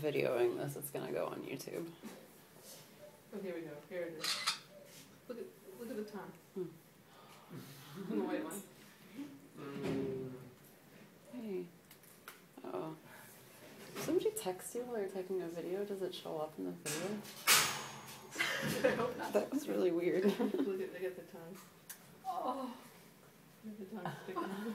videoing this. It's gonna go on YouTube. Oh, here we go. Here it is. Look at the tongue. The white one. Hey. Oh. Somebody text you while you're taking a video? Does it show up in the video? I hope not. That was really weird. Look at the tongue. Oh. The tongue sticking out.